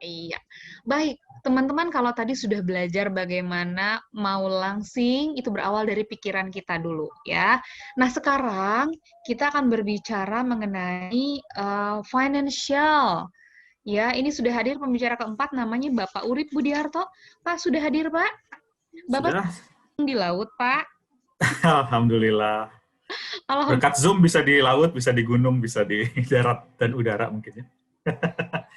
Iya. Baik, teman-teman kalau tadi sudah belajar bagaimana mau langsing, itu berawal dari pikiran kita dulu, ya. Nah, sekarang kita akan berbicara mengenai financial. Ya, ini sudah hadir pembicara keempat, namanya Bapak Urip Budiarto. Pak, sudah hadir, Pak? Bapak Sudah? di laut, Pak. Alhamdulillah. Alhamdulillah. Berkat Zoom bisa di laut, bisa di gunung, bisa di darat dan udara mungkin ya.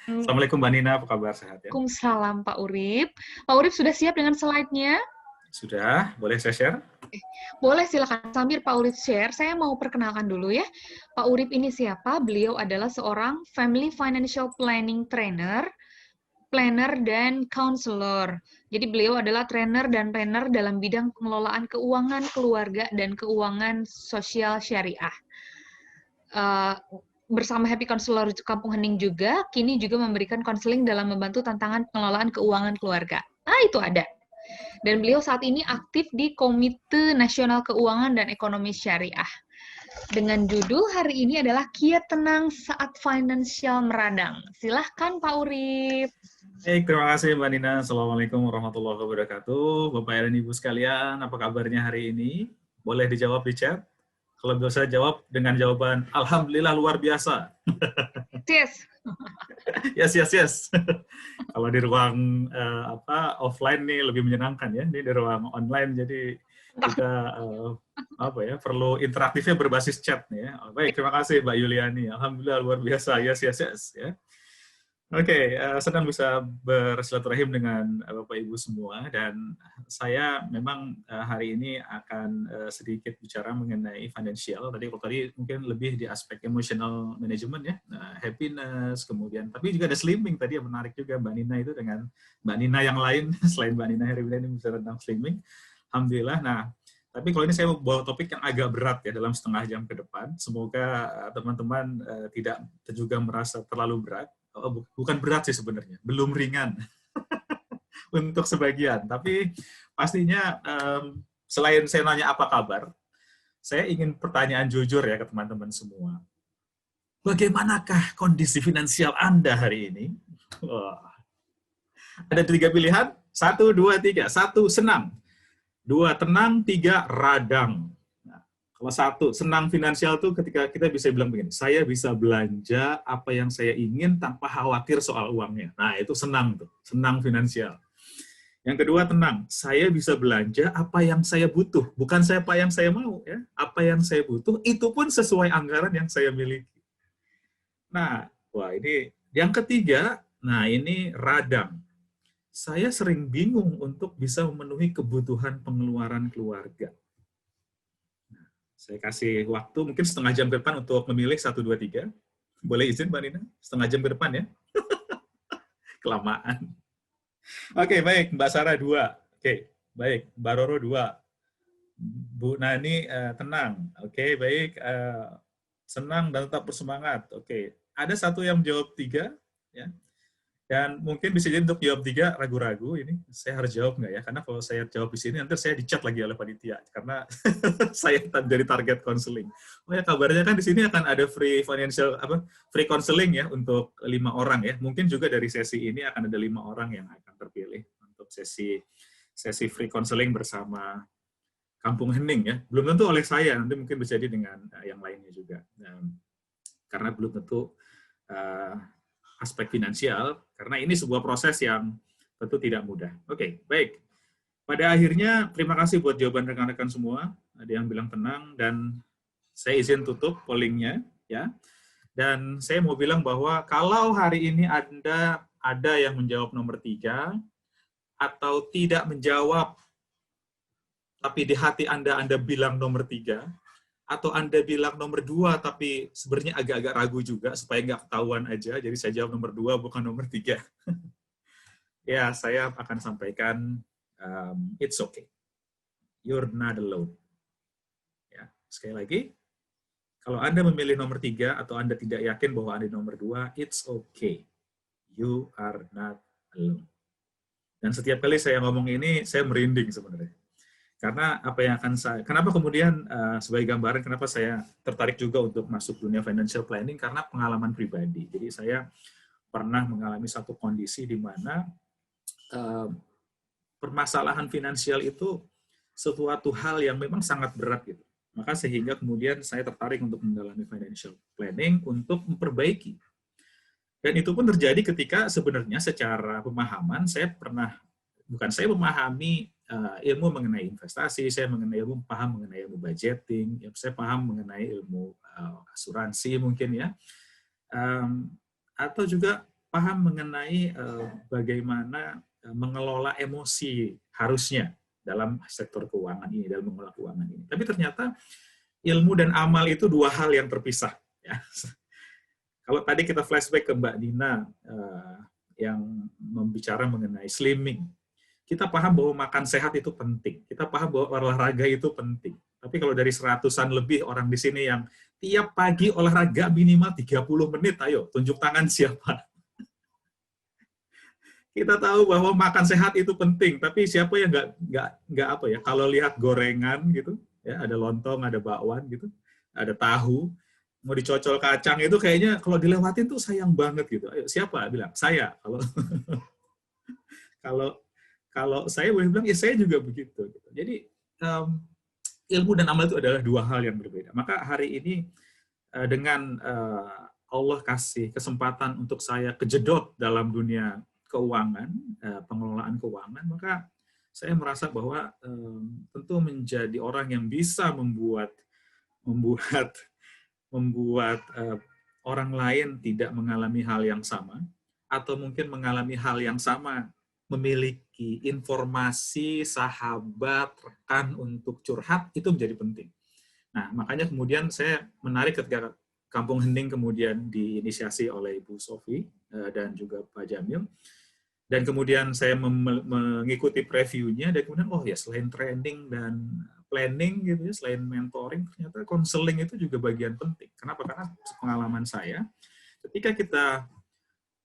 Assalamualaikum Mbak Nina, apa kabar? Sehat ya? Waalaikumsalam, Pak Urip. Pak Urip sudah siap dengan slide-nya? Sudah, boleh saya share? Boleh, silakan. Sambil Pak Urip share, saya mau perkenalkan dulu ya. Pak Urip ini siapa? Beliau adalah seorang Family Financial Planning Trainer, planner, dan counselor. Jadi beliau adalah trainer dan planner dalam bidang pengelolaan keuangan keluarga dan keuangan sosial syariah. Bersama Happy Counselor Kampung Hening juga, kini juga memberikan konseling dalam membantu tantangan pengelolaan keuangan keluarga. Ah, itu ada. Dan beliau saat ini aktif di Komite Nasional Keuangan dan Ekonomi Syariah. Dengan judul hari ini adalah Kiat Tenang Saat Finansial Meradang. Silahkan Pak Urip. Baik, terima kasih Mbak Nina. Assalamualaikum warahmatullahi wabarakatuh. Bapak dan Ibu sekalian, apa kabarnya hari ini? Boleh dijawab di chat? Kalau bisa jawab dengan jawaban Alhamdulillah luar biasa. Yes. Yes, yes, yes. Kalau di ruang offline nih lebih menyenangkan ya. Ini di ruang online jadi kita perlu interaktifnya berbasis chat nih ya. Baik, terima kasih Mbak Yuliani. Alhamdulillah luar biasa. Yes, yes, yes ya. Oke, senang bisa bersilaturahim dengan Bapak Ibu semua dan saya memang hari ini akan sedikit bicara mengenai financial. Kalau tadi mungkin lebih di aspek emotional management ya, happiness, kemudian tapi juga ada slimming tadi yang menarik juga Mbak Nina itu dengan Mbak Nina yang lain selain Mbak Nina Herwina ini bicara tentang slimming. Alhamdulillah. Nah, tapi kalau ini saya mau bawa topik yang agak berat ya dalam setengah jam ke depan. Semoga teman-teman tidak juga merasa terlalu berat. Bukan berat sih sebenarnya, belum ringan untuk sebagian. Tapi pastinya selain saya nanya apa kabar, saya ingin pertanyaan jujur ya ke teman-teman semua. Bagaimanakah kondisi finansial Anda hari ini? Wah. Ada 3 pilihan, 1, 2, 3. 1, senang. 2, tenang. 3, radang. Kalau 1, senang finansial tuh ketika kita bisa bilang begini, saya bisa belanja apa yang saya ingin tanpa khawatir soal uangnya. Nah, itu senang tuh, senang finansial. Yang kedua, tenang, saya bisa belanja apa yang saya butuh, bukan apa yang saya mau ya. Apa yang saya butuh itu pun sesuai anggaran yang saya miliki. Nah, wah ini yang ketiga, nah ini radang. Saya sering bingung untuk bisa memenuhi kebutuhan pengeluaran keluarga. Saya kasih waktu mungkin setengah jam ke depan untuk memilih 1, 2, 3. Boleh izin Mbak Nina? Setengah jam ke depan ya? Kelamaan. Oke, baik. Mbak Sarah 2. Oke, baik. Mbak Roro 2. Bu Nani tenang. Oke, baik. Senang dan tetap bersemangat. Oke. Ada satu yang menjawab 3. Ya. Dan mungkin bisa jadi untuk jawab 3 ragu-ragu ini saya harus jawab nggak ya? Karena kalau saya jawab di sini nanti saya dicat lagi oleh panitia karena saya jadi target counseling. Oh ya kabarnya kan di sini akan ada free counseling ya untuk 5 orang ya. Mungkin juga dari sesi ini akan ada 5 orang yang akan terpilih untuk sesi free counseling bersama Kampung Hening ya. Belum tentu oleh saya, nanti mungkin bisa jadi dengan yang lainnya juga. Karena belum tentu aspek finansial, karena ini sebuah proses yang tentu tidak mudah. Oke, baik. Pada akhirnya, terima kasih buat jawaban rekan-rekan semua. Ada yang bilang tenang, dan saya izin tutup pollingnya. Ya. Dan saya mau bilang bahwa kalau hari ini Anda ada yang menjawab nomor 3, atau tidak menjawab, tapi di hati Anda bilang nomor 3, atau Anda bilang nomor 2 tapi sebenarnya agak-agak ragu juga supaya nggak ketahuan aja, jadi saya jawab nomor 2 bukan nomor 3. Ya, saya akan sampaikan it's okay. You're not alone. Ya, sekali lagi, kalau Anda memilih nomor 3 atau Anda tidak yakin bahwa Anda nomor 2, it's okay. You are not alone. Dan setiap kali saya ngomong ini, saya merinding sebenarnya. Karena apa yang akan kenapa kemudian sebagai gambaran kenapa saya tertarik juga untuk masuk dunia financial planning, karena pengalaman pribadi. Jadi saya pernah mengalami satu kondisi di mana permasalahan finansial itu sesuatu hal yang memang sangat berat gitu. Maka sehingga kemudian saya tertarik untuk mendalami financial planning untuk memperbaiki. Dan itu pun terjadi ketika sebenarnya secara pemahaman saya memahami ilmu mengenai investasi, saya paham mengenai ilmu budgeting, saya paham mengenai ilmu asuransi mungkin ya, atau juga paham mengenai bagaimana mengelola emosi harusnya dalam sektor keuangan ini, dalam mengelola keuangan ini. Tapi ternyata ilmu dan amal itu dua hal yang terpisah. Ya. Kalau tadi kita flashback ke Mbak Dina yang membicara mengenai slimming, kita paham bahwa makan sehat itu penting. Kita paham bahwa olahraga itu penting. Tapi kalau dari 100-an lebih orang di sini yang tiap pagi olahraga minimal 30 menit, ayo tunjuk tangan siapa. Kita tahu bahwa makan sehat itu penting, tapi siapa yang nggak apa ya? Kalau lihat gorengan gitu, ya ada lontong, ada bakwan gitu, ada tahu, mau dicocol kacang itu kayaknya kalau dilewatin tuh sayang banget gitu. Ayo siapa bilang? Saya. Kalau saya boleh bilang, ya saya juga begitu. Jadi ilmu dan amal itu adalah dua hal yang berbeda. Maka hari ini dengan Allah kasih kesempatan untuk saya kejedot dalam dunia keuangan, pengelolaan keuangan, maka saya merasa bahwa tentu menjadi orang yang bisa membuat orang lain tidak mengalami hal yang sama, atau mungkin mengalami hal yang sama, memiliki informasi, sahabat, rekan untuk curhat, itu menjadi penting. Nah, makanya kemudian saya menarik ketika Kampung Hening kemudian diinisiasi oleh Ibu Sofi dan juga Pak Jamil. Dan kemudian saya mengikuti previewnya, dan kemudian, oh ya, selain training dan planning, gitu ya, selain mentoring, ternyata konseling itu juga bagian penting. Kenapa? Karena pengalaman saya, ketika kita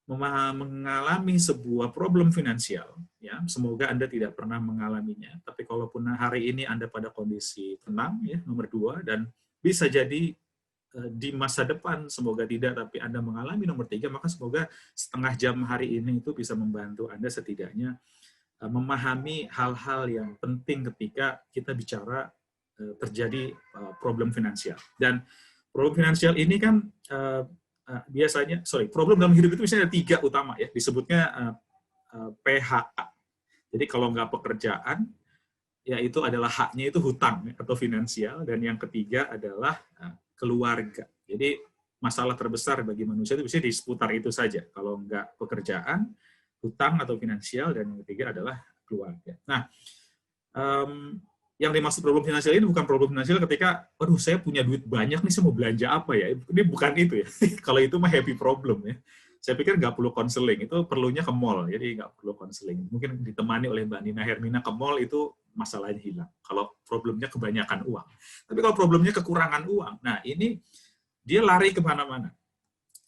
mengalami sebuah problem finansial, ya semoga Anda tidak pernah mengalaminya, tapi kalaupun hari ini Anda pada kondisi tenang, ya nomor 2, dan bisa jadi di masa depan semoga tidak, tapi Anda mengalami nomor 3, maka semoga setengah jam hari ini itu bisa membantu Anda setidaknya memahami hal-hal yang penting ketika kita bicara terjadi problem finansial. Dan problem finansial ini kan biasanya, problem dalam hidup itu misalnya ada 3 utama ya, disebutnya PHK. Jadi kalau nggak pekerjaan, ya itu adalah haknya itu hutang atau finansial, dan yang ketiga adalah keluarga. Jadi masalah terbesar bagi manusia itu biasanya di seputar itu saja. Kalau nggak pekerjaan, hutang atau finansial, dan yang ketiga adalah keluarga. Nah, yang dimaksud problem finansial ini bukan problem finansial ketika, aduh saya punya duit banyak nih, saya mau belanja apa ya? Ini bukan itu ya. Kalau itu mah happy problem ya. Saya pikir nggak perlu konseling, itu perlunya ke mall, jadi nggak perlu konseling. Mungkin ditemani oleh Mbak Nina Hermina ke mall, itu masalahnya hilang. Kalau problemnya kebanyakan uang. Tapi kalau problemnya kekurangan uang, nah ini dia lari kemana-mana.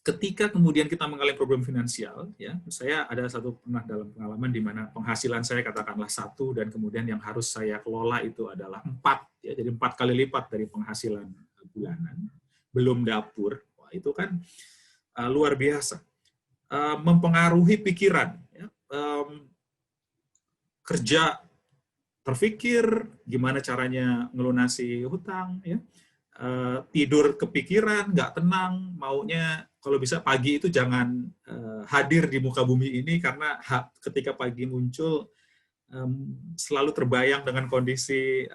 Ketika kemudian kita mengalami problem finansial, ya, saya ada satu pernah dalam pengalaman di mana penghasilan saya katakanlah 1, dan kemudian yang harus saya kelola itu adalah 4, ya, jadi 4 kali lipat dari penghasilan bulanan, belum dapur. Wah, itu kan luar biasa, mempengaruhi pikiran. Ya. Kerja terpikir gimana caranya ngelunasi hutang, ya. Tidur kepikiran, nggak tenang, maunya kalau bisa pagi itu jangan hadir di muka bumi ini, karena ketika pagi muncul selalu terbayang dengan kondisi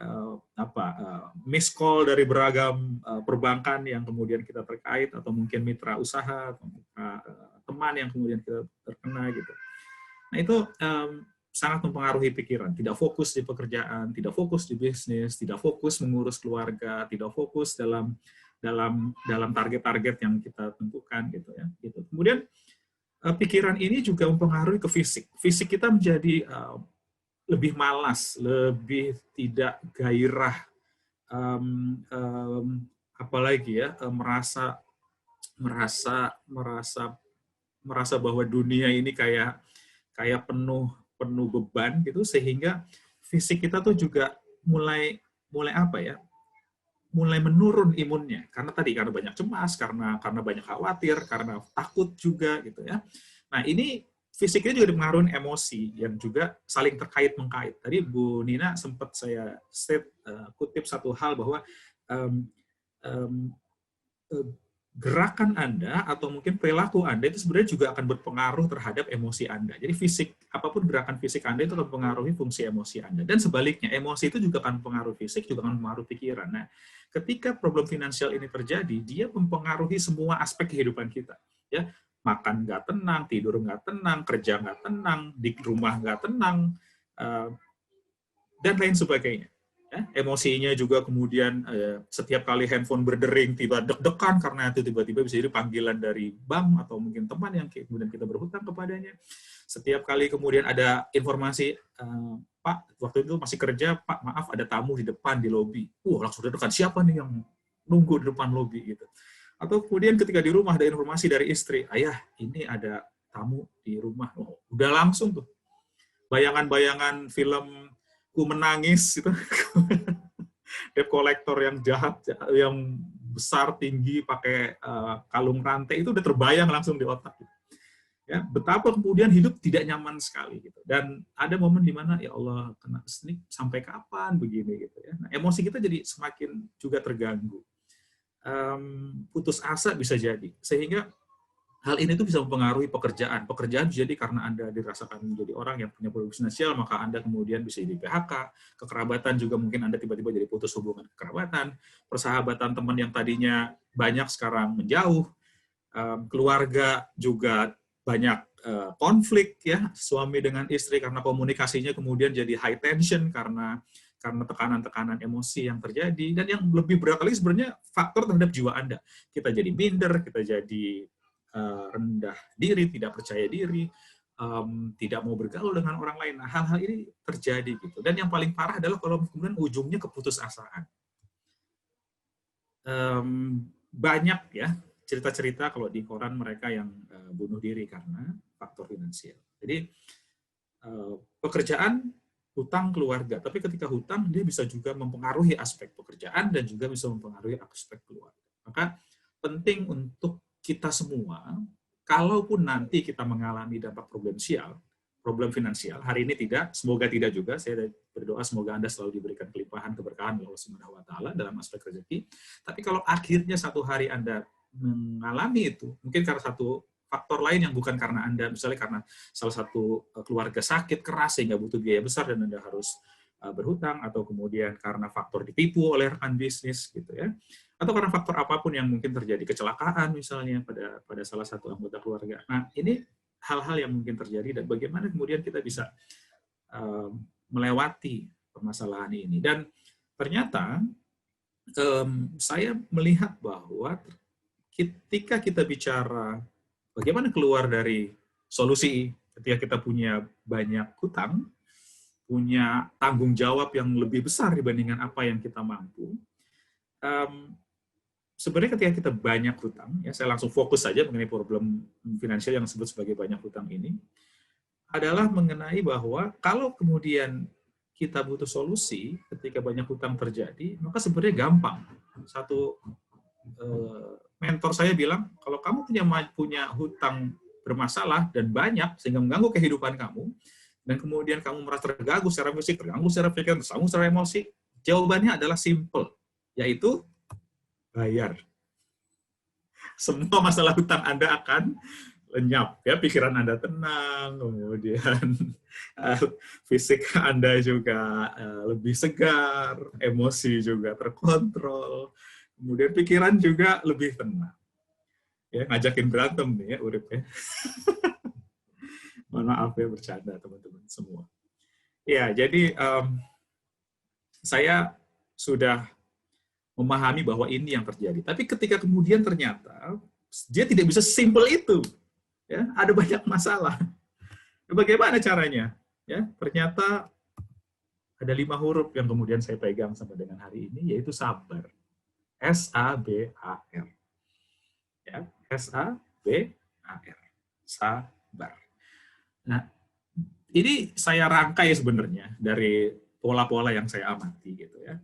miss call dari beragam perbankan yang kemudian kita terkait, atau mungkin mitra usaha atau mitra teman yang kemudian kita terkena gitu. Nah itu sangat mempengaruhi pikiran, tidak fokus di pekerjaan, tidak fokus di bisnis, tidak fokus mengurus keluarga, tidak fokus dalam target-target yang kita tentukan gitu ya. Gitu. Kemudian pikiran ini juga mempengaruhi ke fisik. Fisik kita menjadi lebih malas, lebih tidak gairah, apalagi ya, merasa bahwa dunia ini kayak penuh beban gitu, sehingga fisik kita tuh juga mulai apa ya? Mulai menurun imunnya karena banyak cemas, karena banyak khawatir, karena takut juga gitu ya. Nah, ini fisiknya juga dipengaruhi emosi yang juga saling terkait mengkait. Tadi Bu Nina sempat saya kutip satu hal bahwa um, um, gerakan Anda atau mungkin perilaku Anda itu sebenarnya juga akan berpengaruh terhadap emosi Anda. Jadi apapun gerakan fisik Anda itu akan mempengaruhi fungsi emosi Anda. Dan sebaliknya, emosi itu juga akan mempengaruhi fisik, juga akan mempengaruhi pikiran. Nah, ketika problem finansial ini terjadi, dia mempengaruhi semua aspek kehidupan kita. Ya, makan nggak tenang, tidur nggak tenang, kerja nggak tenang, di rumah nggak tenang, dan lain sebagainya. Ya, emosinya juga kemudian setiap kali handphone berdering tiba deg-degan karena itu tiba-tiba bisa jadi panggilan dari bank atau mungkin teman yang kemudian kita berhutang kepadanya. Setiap kali kemudian ada informasi, Pak, waktu itu masih kerja, Pak, maaf ada tamu di depan di lobi. Langsung deg-degan, siapa nih yang nunggu di depan lobi gitu. Atau kemudian ketika di rumah ada informasi dari istri, ayah ini ada tamu di rumah. Udah langsung tuh bayangan-bayangan film Ku Menangis itu debt collector yang jahat, yang besar tinggi pakai kalung rantai itu udah terbayang langsung di otak. Ya, betapa kemudian hidup tidak nyaman sekali gitu. Dan ada momen di mana ya Allah, kena snik sampai kapan begini gitu ya. Nah, emosi kita jadi semakin juga terganggu. Putus asa bisa jadi. Sehingga hal ini tuh bisa mempengaruhi pekerjaan. Pekerjaan jadi karena Anda dirasakan menjadi orang yang punya produk finansial, maka Anda kemudian bisa jadi PHK. Kekerabatan juga mungkin Anda tiba-tiba jadi putus hubungan kekerabatan. Persahabatan teman yang tadinya banyak sekarang menjauh. Keluarga juga banyak konflik ya, suami dengan istri karena komunikasinya kemudian jadi high tension karena tekanan-tekanan emosi yang terjadi. Dan yang lebih berat lagi sebenarnya faktor terhadap jiwa Anda. Kita jadi minder, kita jadi rendah diri, tidak percaya diri, tidak mau bergaul dengan orang lain. Nah, hal-hal ini terjadi gitu. Dan yang paling parah adalah kalau kemudian ujungnya keputusasaan. Banyak ya cerita-cerita kalau di koran mereka yang bunuh diri karena faktor finansial. Jadi pekerjaan, hutang, keluarga. Tapi ketika hutang, dia bisa juga mempengaruhi aspek pekerjaan dan juga bisa mempengaruhi aspek keluarga. Maka penting untuk kita semua, kalaupun nanti kita mengalami dampak problem finansial, hari ini tidak, semoga tidak juga, saya berdoa semoga Anda selalu diberikan kelimpahan keberkahan oleh Allah Subhanahu wa taala dalam aspek rezeki. Tapi kalau akhirnya satu hari Anda mengalami itu, mungkin karena satu faktor lain yang bukan karena Anda, misalnya karena salah satu keluarga sakit keras sehingga butuh biaya besar dan Anda harus berhutang, atau kemudian karena faktor ditipu oleh rekan bisnis gitu ya, atau karena faktor apapun yang mungkin terjadi, kecelakaan misalnya pada salah satu anggota keluarga. Nah, ini hal-hal yang mungkin terjadi dan bagaimana kemudian kita bisa melewati permasalahan ini. Dan ternyata saya melihat bahwa ketika kita bicara bagaimana keluar dari solusi ketika kita punya banyak hutang, punya tanggung jawab yang lebih besar dibandingkan apa yang kita mampu, sebenarnya ketika kita banyak hutang, ya saya langsung fokus saja mengenai problem finansial yang disebut sebagai banyak hutang ini, adalah mengenai bahwa kalau kemudian kita butuh solusi ketika banyak hutang terjadi, maka sebenarnya gampang. Satu mentor saya bilang, kalau kamu punya hutang bermasalah dan banyak sehingga mengganggu kehidupan kamu, dan kemudian kamu merasa terganggu secara fisik, terganggu secara pikiran, terganggu secara emosi, jawabannya adalah simple, yaitu bayar. Semua masalah hutang Anda akan lenyap, ya, pikiran Anda tenang, kemudian fisik Anda juga lebih segar, emosi juga terkontrol, kemudian pikiran juga lebih tenang. Ya, ngajakin berantem nih ya, Urip ya. Mohon maaf ya, bercanda teman-teman semua. Ya, jadi saya sudah memahami bahwa ini yang terjadi. Tapi ketika kemudian ternyata dia tidak bisa simpel itu, ya, ada banyak masalah. Bagaimana caranya? Ya, ternyata ada 5 huruf yang kemudian saya pegang sampai dengan hari ini, yaitu sabar. S-A-B-A-R. Ya, S-A-B-A-R. Sabar. Nah, ini saya rangkai sebenarnya dari pola-pola yang saya amati gitu ya.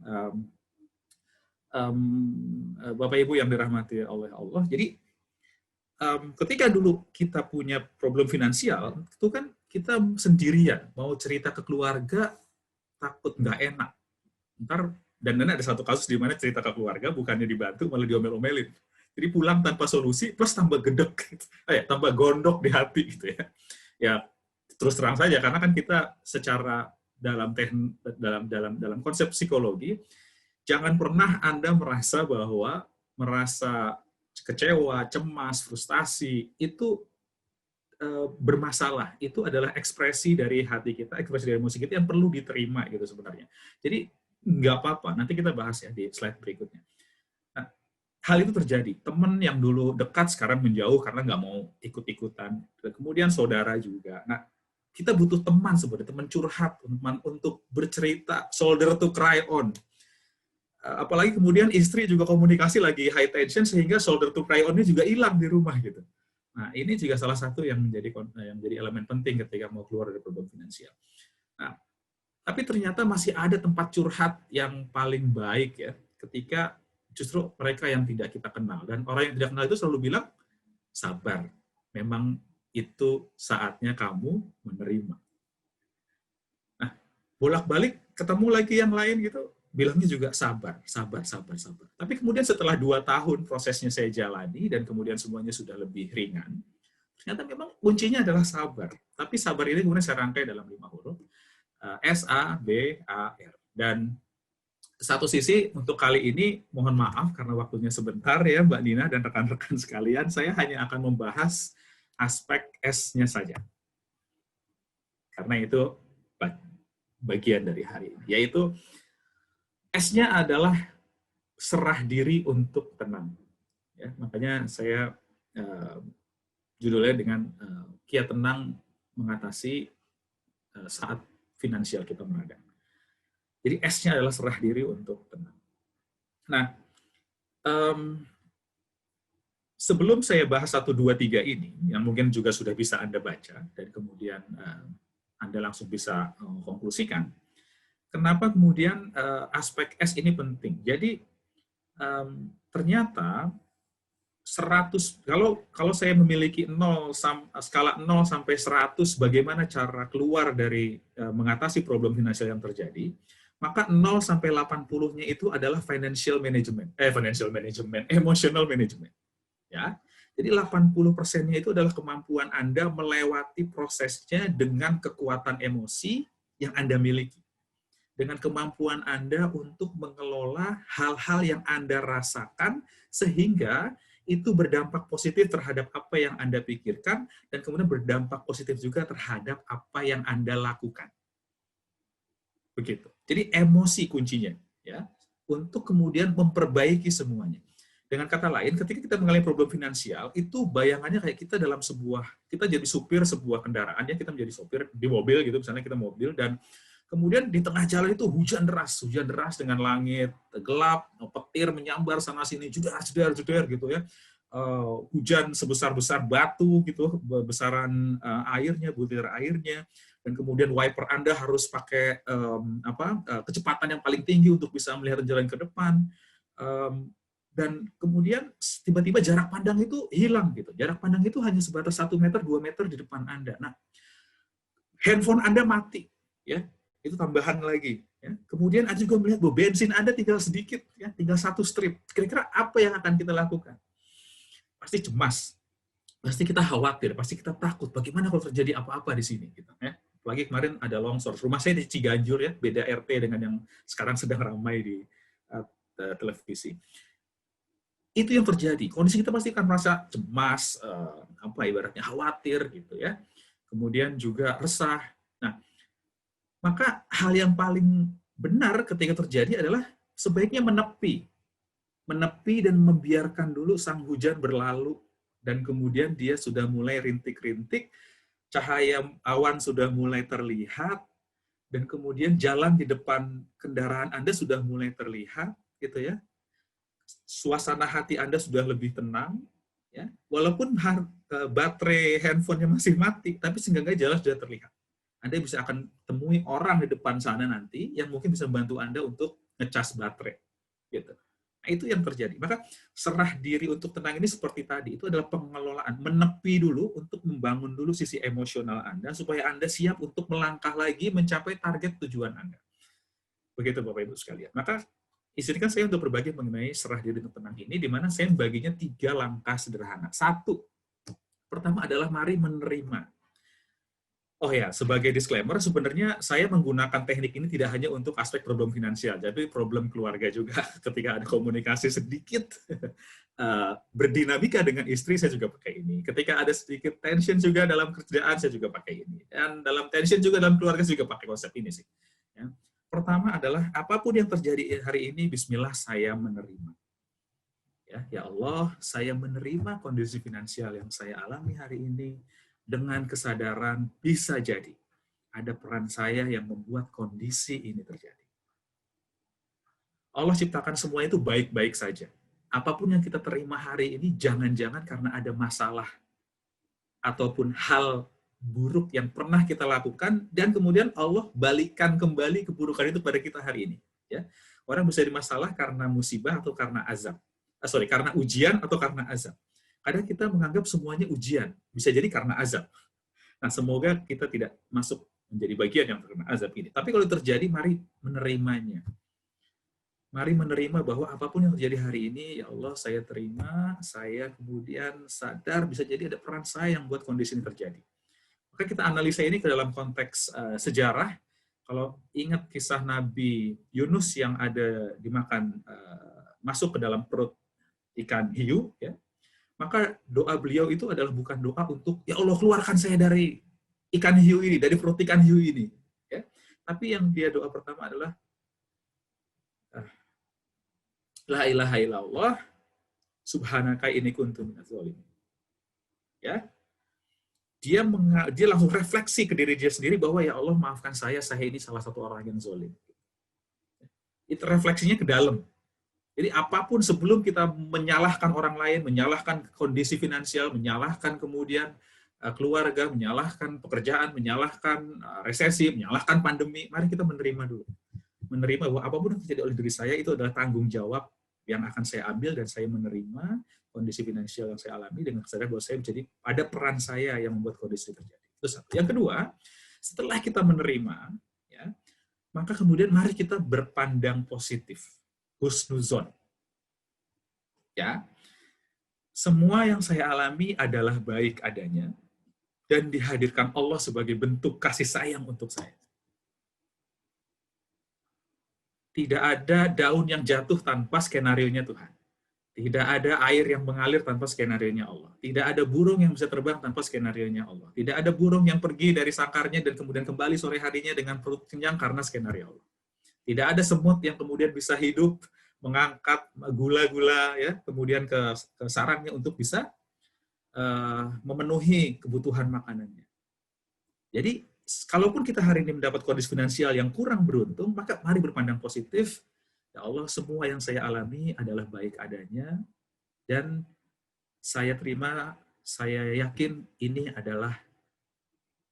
Bapak Ibu yang dirahmati oleh Allah. Jadi ketika dulu kita punya problem finansial, itu kan kita sendirian, mau cerita ke keluarga takut nggak enak. Ntar, dan ada satu kasus di mana cerita ke keluarga bukannya dibantu malah diomel-omelin. Jadi pulang tanpa solusi plus tambah gedek, tambah gondok di hati gitu ya. Ya terus terang saja karena kan kita secara dalam konsep psikologi jangan pernah Anda merasa kecewa, cemas, frustasi itu bermasalah. Itu adalah ekspresi dari hati kita, ekspresi dari emosi kita yang perlu diterima gitu sebenarnya. Jadi nggak apa-apa. Nanti kita bahas ya di slide berikutnya. Nah, hal itu terjadi. Teman yang dulu dekat sekarang menjauh karena nggak mau ikut-ikutan. Kemudian saudara juga. Nah, kita butuh teman sebenarnya, teman curhat, teman untuk bercerita, shoulder to cry on. Apalagi kemudian istri juga komunikasi lagi high tension sehingga shoulder to cry on-nya juga hilang di rumah gitu. Nah, ini juga salah satu yang menjadi elemen penting ketika mau keluar dari problem finansial. Nah, tapi ternyata masih ada tempat curhat yang paling baik ya, ketika justru mereka yang tidak kita kenal. Dan orang yang tidak kenal itu selalu bilang, sabar, memang itu saatnya kamu menerima. Nah, bolak-balik ketemu lagi yang lain gitu, bilangnya juga sabar. Tapi kemudian setelah 2 tahun prosesnya saya jalani dan kemudian semuanya sudah lebih ringan, ternyata memang kuncinya adalah sabar. Tapi sabar ini kemudian saya rangkai dalam 5 huruf, S-A-B-A-R. Dan satu sisi untuk kali ini mohon maaf karena waktunya sebentar ya Mbak Nina dan rekan-rekan sekalian, saya hanya akan membahas aspek S-nya saja. Karena itu bagian dari hari ini, yaitu S-nya adalah serah diri untuk tenang. Ya, makanya saya judulnya dengan kiat tenang mengatasi saat finansial kita meradang. Jadi S-nya adalah serah diri untuk tenang. Nah, sebelum saya bahas 1, 2, 3 ini, yang mungkin juga sudah bisa Anda baca, dan kemudian Anda langsung bisa konklusikan, kenapa kemudian aspek S ini penting. Jadi, ternyata 100, kalau saya memiliki skala 0 sampai 100, bagaimana cara keluar dari mengatasi problem finansial yang terjadi, maka 0 sampai 80-nya itu adalah emotional management. Ya. Jadi 80%-nya itu adalah kemampuan Anda melewati prosesnya dengan kekuatan emosi yang Anda miliki. Dengan kemampuan Anda untuk mengelola hal-hal yang Anda rasakan sehingga itu berdampak positif terhadap apa yang Anda pikirkan dan kemudian berdampak positif juga terhadap apa yang Anda lakukan. Begitu. Jadi emosi kuncinya ya untuk kemudian memperbaiki semuanya. Dengan kata lain, ketika kita mengalami problem finansial, itu bayangannya kayak kita kita jadi supir sebuah kendaraan, ya kita menjadi supir di mobil gitu, misalnya kita mobil dan kemudian di tengah jalan itu hujan deras dengan langit gelap, petir menyambar sana sini, jedar gitu ya. Hujan sebesar-besar batu gitu, besaran airnya, butir airnya, dan kemudian wiper Anda harus pakai kecepatan yang paling tinggi untuk bisa melihat jalan ke depan. Dan kemudian tiba-tiba jarak pandang itu hilang gitu. Jarak pandang itu hanya sebatas 1 meter, 2 meter di depan Anda. Nah, handphone Anda mati, ya. Itu tambahan lagi. Ya. Kemudian Anda juga melihat bahwa bensin Anda tinggal sedikit, ya, tinggal 1 strip. Kira-kira apa yang akan kita lakukan? Pasti cemas, pasti kita khawatir, pasti kita takut. Bagaimana kalau terjadi apa-apa di sini? Gitu, ya. Apalagi kemarin ada longsor. Rumah saya di Ciganjur, ya, beda RT dengan yang sekarang sedang ramai di televisi. Itu yang terjadi. Kondisi kita pasti akan merasa cemas, ibaratnya khawatir, gitu ya. Kemudian juga resah. Nah, maka hal yang paling benar ketika terjadi adalah sebaiknya menepi dan membiarkan dulu sang hujan berlalu, dan kemudian dia sudah mulai rintik-rintik, cahaya awan sudah mulai terlihat, dan kemudian jalan di depan kendaraan Anda sudah mulai terlihat, gitu ya. Suasana hati Anda sudah lebih tenang, ya. Walaupun baterai handphonenya masih mati, tapi seenggaknya jalan sudah terlihat. Anda bisa akan temui orang di depan sana nanti yang mungkin bisa membantu Anda untuk ngecas baterai. Gitu. Nah, itu yang terjadi. Maka serah diri untuk tenang ini seperti tadi, itu adalah pengelolaan. Menepi dulu untuk membangun dulu sisi emosional Anda, supaya Anda siap untuk melangkah lagi mencapai target tujuan Anda. Begitu Bapak Ibu sekalian. Maka izinkan saya untuk berbagi mengenai serah diri untuk tenang ini, di mana saya membaginya 3 langkah sederhana. 1, pertama adalah mari menerima. Oh ya, sebagai disclaimer, sebenarnya saya menggunakan teknik ini tidak hanya untuk aspek problem finansial, tapi problem keluarga juga. Ketika ada komunikasi sedikit berdinamika dengan istri, saya juga pakai ini. Ketika ada sedikit tension juga dalam kerjaan, saya juga pakai ini. Dan dalam tension juga dalam keluarga, saya juga pakai konsep ini sih. Ya. Pertama adalah, apapun yang terjadi hari ini, bismillah saya menerima. Ya Allah, saya menerima kondisi finansial yang saya alami hari ini, dengan kesadaran bisa jadi ada peran saya yang membuat kondisi ini terjadi. Allah ciptakan semua itu baik-baik saja. Apapun yang kita terima hari ini, jangan-jangan karena ada masalah ataupun hal buruk yang pernah kita lakukan, dan kemudian Allah balikan kembali keburukan itu pada kita hari ini. Ya, orang bisa dimasalah karena musibah atau karena azab. Karena ujian atau karena azab. Kadang kita menganggap semuanya ujian, bisa jadi karena azab. Nah, semoga kita tidak masuk menjadi bagian yang terkena azab ini. Tapi kalau terjadi, mari menerimanya. Mari menerima bahwa apapun yang terjadi hari ini, ya Allah, saya terima, saya kemudian sadar bisa jadi ada peran saya yang buat kondisi ini terjadi. Maka kita analisa ini ke dalam konteks sejarah. Kalau ingat kisah Nabi Yunus yang ada dimakan, masuk ke dalam perut ikan hiu, ya, maka doa beliau itu adalah bukan doa untuk, ya Allah keluarkan saya dari ikan hiu ini, dari perut ikan hiu ini. Ya. Tapi yang dia doa pertama adalah, La ilaha illallah, subhanaka inni kuntu minaz zalimin. Ya. Dia langsung refleksi ke diri dia sendiri bahwa, ya Allah maafkan saya ini salah satu orang yang zalim. Itu refleksinya ke dalam. Jadi apapun sebelum kita menyalahkan orang lain, menyalahkan kondisi finansial, menyalahkan kemudian keluarga, menyalahkan pekerjaan, menyalahkan resesi, menyalahkan pandemi, mari kita menerima dulu. Menerima bahwa apapun yang terjadi oleh diri saya itu adalah tanggung jawab yang akan saya ambil, dan saya menerima kondisi finansial yang saya alami dengan kesadaran bahwa saya menjadi ada peran saya yang membuat kondisi terjadi. Itu satu. Yang kedua, setelah kita menerima, ya, maka kemudian mari kita berpandang positif. Husnuzon. Ya. Semua yang saya alami adalah baik adanya dan dihadirkan Allah sebagai bentuk kasih sayang untuk saya. Tidak ada daun yang jatuh tanpa skenarionya Tuhan. Tidak ada air yang mengalir tanpa skenarionya Allah. Tidak ada burung yang bisa terbang tanpa skenarionya Allah. Tidak ada burung yang pergi dari sangkarnya dan kemudian kembali sore harinya dengan perut kenyang karena skenario Allah. Tidak ada semut yang kemudian bisa hidup mengangkat gula-gula ya kemudian ke sarangnya untuk bisa memenuhi kebutuhan makanannya. Jadi kalaupun kita hari ini mendapat kondisi finansial yang kurang beruntung, maka mari berpandang positif. Ya Allah, semua yang saya alami adalah baik adanya, dan saya terima, saya yakin ini adalah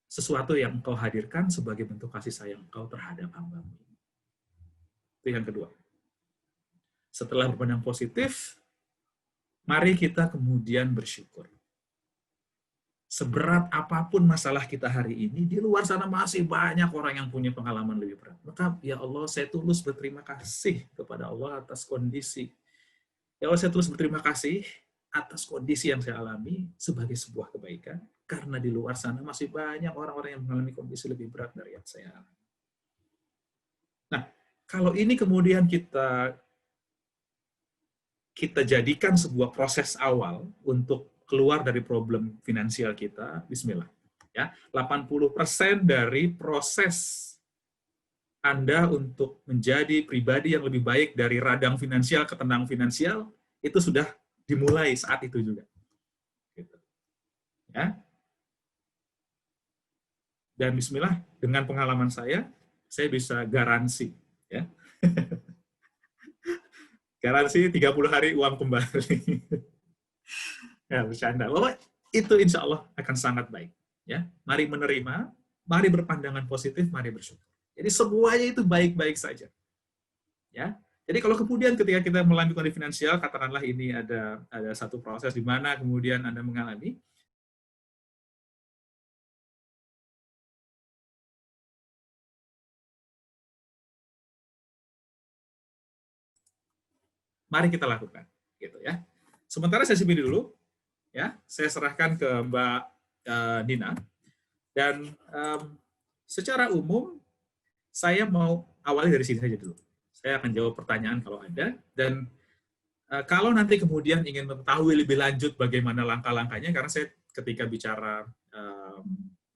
sesuatu yang Engkau hadirkan sebagai bentuk kasih sayang Engkau terhadap hamba-Mu. Itu yang kedua. Setelah berpandang positif, mari kita kemudian bersyukur. Seberat apapun masalah kita hari ini, di luar sana masih banyak orang yang punya pengalaman lebih berat. Maka, ya Allah, saya tulus berterima kasih kepada Allah atas kondisi. Ya Allah, saya tulus berterima kasih atas kondisi yang saya alami sebagai sebuah kebaikan. Karena di luar sana masih banyak orang-orang yang mengalami kondisi lebih berat dari yang saya alami. Nah, kalau ini kemudian kita jadikan sebuah proses awal untuk keluar dari problem finansial kita, bismillah. Ya, 80% dari proses Anda untuk menjadi pribadi yang lebih baik dari radang finansial ke tenang finansial, itu sudah dimulai saat itu juga. Gitu. Ya. Dan bismillah, dengan pengalaman saya bisa garansi. Ya. Garansi 30 hari uang kembali. Ya, bercanda. Bahwa itu insya Allah akan sangat baik. Ya, mari menerima mari berpandangan positif, mari bersyukur. Jadi semuanya itu baik-baik saja. Ya. Jadi kalau kemudian ketika kita melanjutkan di finansial, katakanlah ini ada satu proses di mana kemudian Anda mengalami, mari kita lakukan, gitu ya. Sementara saya sibuk dulu, ya, saya serahkan ke Mbak Nina, dan secara umum saya mau awali dari sini saja dulu. Saya akan jawab pertanyaan kalau ada, dan kalau nanti kemudian ingin mengetahui lebih lanjut bagaimana langkah-langkahnya, karena saya ketika bicara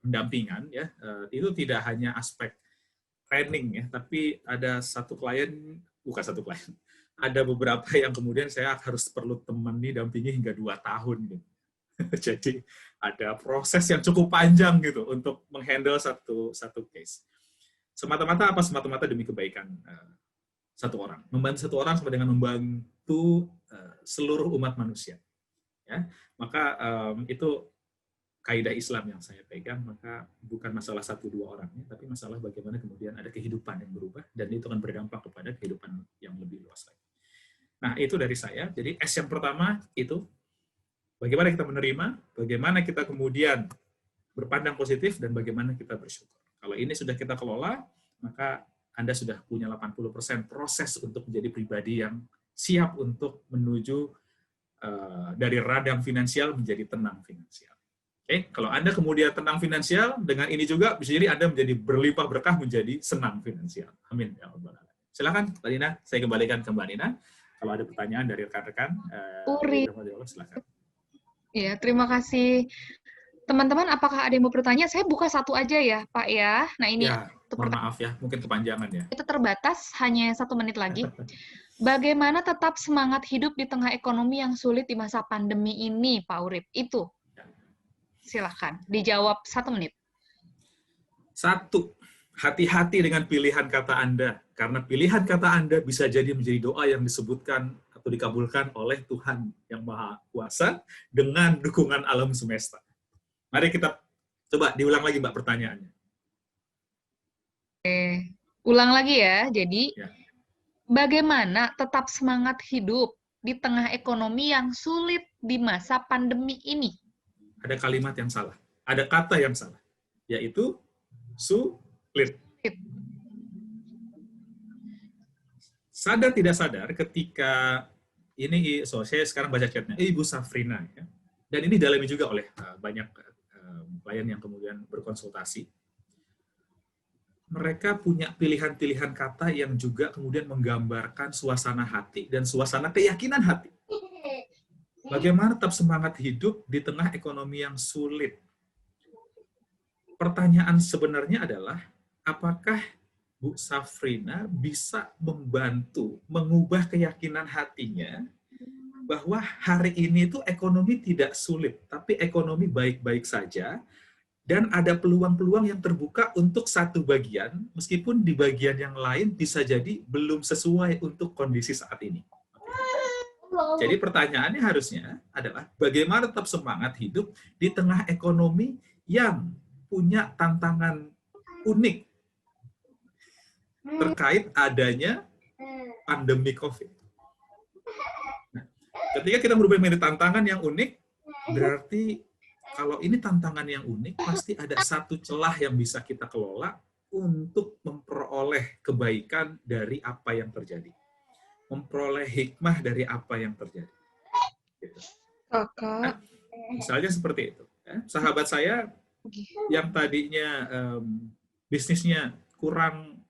pendampingan, ya, itu tidak hanya aspek training, ya, tapi ada bukan satu klien, ada beberapa yang kemudian saya harus perlu temani dampingi hingga 2 tahun. Gitu. Jadi ada proses yang cukup panjang gitu untuk menghandle satu case. Semata-mata apa? Semata-mata demi kebaikan satu orang. Membantu satu orang sama dengan membantu seluruh umat manusia. Ya, maka itu kaidah Islam yang saya pegang, maka bukan masalah 1-2 orangnya, tapi masalah bagaimana kemudian ada kehidupan yang berubah, dan itu akan berdampak kepada kehidupan yang lebih luas lagi. Nah, itu dari saya. Jadi S yang pertama itu, bagaimana kita menerima, bagaimana kita kemudian berpandang positif, dan bagaimana kita bersyukur. Kalau ini sudah kita kelola, maka Anda sudah punya 80% proses untuk menjadi pribadi yang siap untuk menuju dari radang finansial menjadi tenang finansial. Oke, kalau Anda kemudian tenang finansial, dengan ini juga bisa jadi Anda menjadi berlimpah berkah, menjadi senang finansial. Amin. Ya Allah. Silakan, Mbak Nina. Saya kembalikan ke Mbak Nina. Kalau ada pertanyaan dari rekan-rekan, silakan. Ya, terima kasih. Teman-teman, apakah ada yang mau bertanya? Saya buka satu aja ya, Pak ya. Nah, ini ya, mohon maaf ya, mungkin kepanjangan ya. Itu terbatas, hanya 1 menit lagi. Bagaimana tetap semangat hidup di tengah ekonomi yang sulit di masa pandemi ini, Pak Urip? Itu. Silakan, dijawab 1 menit. 1, hati-hati dengan pilihan kata Anda. Karena pilihan kata Anda bisa jadi menjadi doa yang disebutkan atau dikabulkan oleh Tuhan yang Maha Kuasa dengan dukungan alam semesta. Mari kita coba diulang lagi, Mbak, pertanyaannya. Oke. Ulang lagi ya. Jadi, bagaimana tetap semangat hidup di tengah ekonomi yang sulit di masa pandemi ini? Ada kalimat yang salah. Ada kata yang salah. Yaitu sulit. Sadar tidak sadar ketika ini, saya sekarang baca chatnya, Ibu Safrina, ya. Dan ini dalami juga oleh banyak klien yang kemudian berkonsultasi. Mereka punya pilihan-pilihan kata yang juga kemudian menggambarkan suasana hati dan suasana keyakinan hati. Bagaimana tetap semangat hidup di tengah ekonomi yang sulit? Pertanyaan sebenarnya adalah, apakah Bu Safrina bisa membantu mengubah keyakinan hatinya bahwa hari ini itu ekonomi tidak sulit, tapi ekonomi baik-baik saja, dan ada peluang-peluang yang terbuka untuk satu bagian, meskipun di bagian yang lain bisa jadi belum sesuai untuk kondisi saat ini. Jadi pertanyaannya harusnya adalah, bagaimana tetap semangat hidup di tengah ekonomi yang punya tantangan unik terkait adanya pandemi COVID. Nah, ketika kita berubah menjadi tantangan yang unik, berarti kalau ini tantangan yang unik, pasti ada satu celah yang bisa kita kelola untuk memperoleh kebaikan dari apa yang terjadi. Memperoleh hikmah dari apa yang terjadi. Gitu. Nah, misalnya seperti itu. Sahabat saya yang tadinya bisnisnya kurang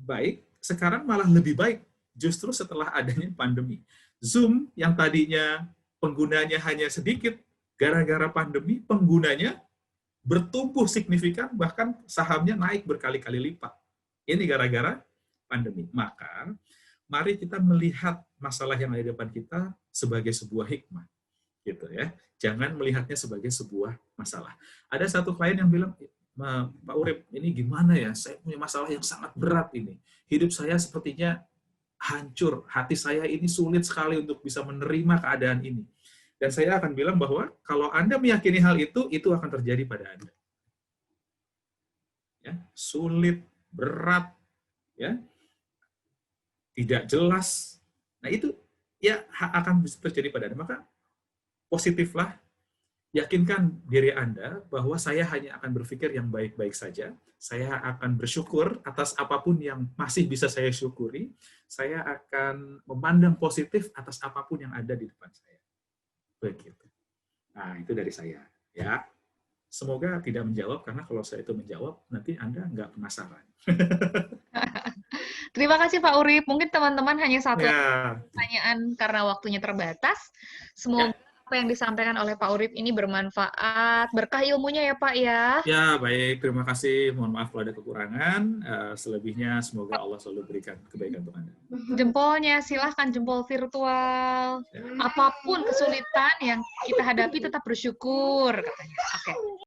baik, sekarang malah lebih baik justru setelah adanya pandemi. Zoom yang tadinya penggunanya hanya sedikit, gara-gara pandemi penggunanya bertumbuh signifikan, bahkan sahamnya naik berkali-kali lipat. Ini gara-gara pandemi. Maka mari kita melihat masalah yang ada di depan kita sebagai sebuah hikmah, gitu ya. Jangan melihatnya sebagai sebuah masalah. Ada satu klien yang bilang, Pak Urip, ini gimana ya? Saya punya masalah yang sangat berat ini. Hidup saya sepertinya hancur. Hati saya ini sulit sekali untuk bisa menerima keadaan ini. Dan saya akan bilang bahwa kalau Anda meyakini hal itu akan terjadi pada Anda. ya, sulit, berat, ya, tidak jelas. Nah itu ya akan terjadi pada Anda. Maka positiflah, yakinkan diri Anda bahwa saya hanya akan berpikir yang baik-baik saja. Saya akan bersyukur atas apapun yang masih bisa saya syukuri. Saya akan memandang positif atas apapun yang ada di depan saya. Begitu. Nah, itu dari saya. Ya, semoga tidak menjawab, karena kalau saya itu menjawab, nanti Anda nggak penasaran. Terima kasih Pak Urip. Mungkin teman-teman hanya satu Ya, pertanyaan karena waktunya terbatas. Semoga ya, apa yang disampaikan oleh Pak Urip ini bermanfaat. Berkah ilmunya ya Pak ya. ya, baik. Terima kasih. Mohon maaf kalau ada kekurangan. Selebihnya semoga Allah selalu berikan kebaikan untuk Anda. Jempolnya, silahkan jempol virtual. Ya. Apapun kesulitan yang kita hadapi tetap bersyukur katanya. Oke.